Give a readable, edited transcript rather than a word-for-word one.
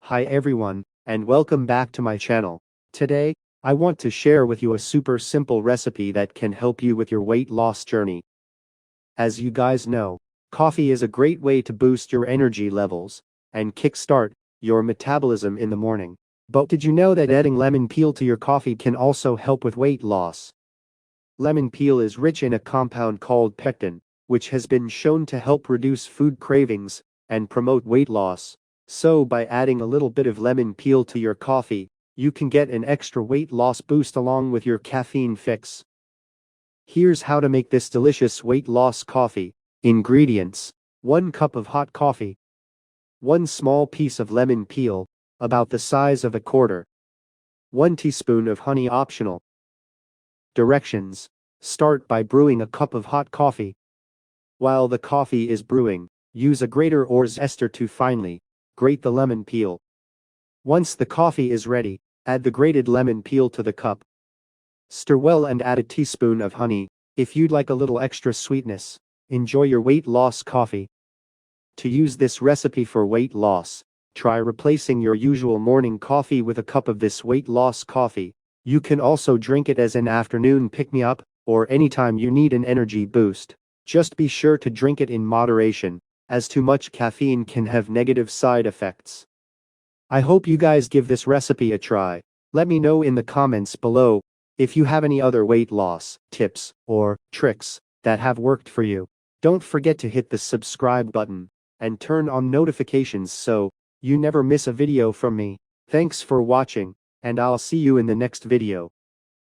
Hi everyone, and welcome back to my channel. Today, I want to share with you a super simple recipe that can help you with your weight loss journey. As you guys know, coffee is a great way to boost your energy levels and kickstart your metabolism in the morning. But did you know that adding lemon peel to your coffee can also help with weight loss? Lemon peel is rich in a compound called pectin, which has been shown to help reduce food cravings and promote weight loss. So by adding a little bit of lemon peel to your coffee, you can get an extra weight loss boost along with your caffeine fix. Here's how to make this delicious weight loss coffee. Ingredients: 1 cup of hot coffee, 1 small piece of lemon peel, about the size of a quarter, 1 teaspoon of honey optional. Directions: start by brewing a cup of hot coffee. While the coffee is brewing, use a grater or zester to finely grate the lemon peel. Once the coffee is ready, add the grated lemon peel to the cup. Stir well and add a teaspoon of honey, if you'd like a little extra sweetness. Enjoy your weight loss coffee. To use this recipe for weight loss, try replacing your usual morning coffee with a cup of this weight loss coffee. You can also drink it as an afternoon pick-me-up, or anytime you need an energy boost. Just be sure to drink it in moderation, as too much caffeine can have negative side effects. I hope you guys give this recipe a try. Let me know in the comments below if you have any other weight loss tips or tricks that have worked for you. Don't forget to hit the subscribe button and turn on notifications so you never miss a video from me. Thanks for watching, and I'll see you in the next video.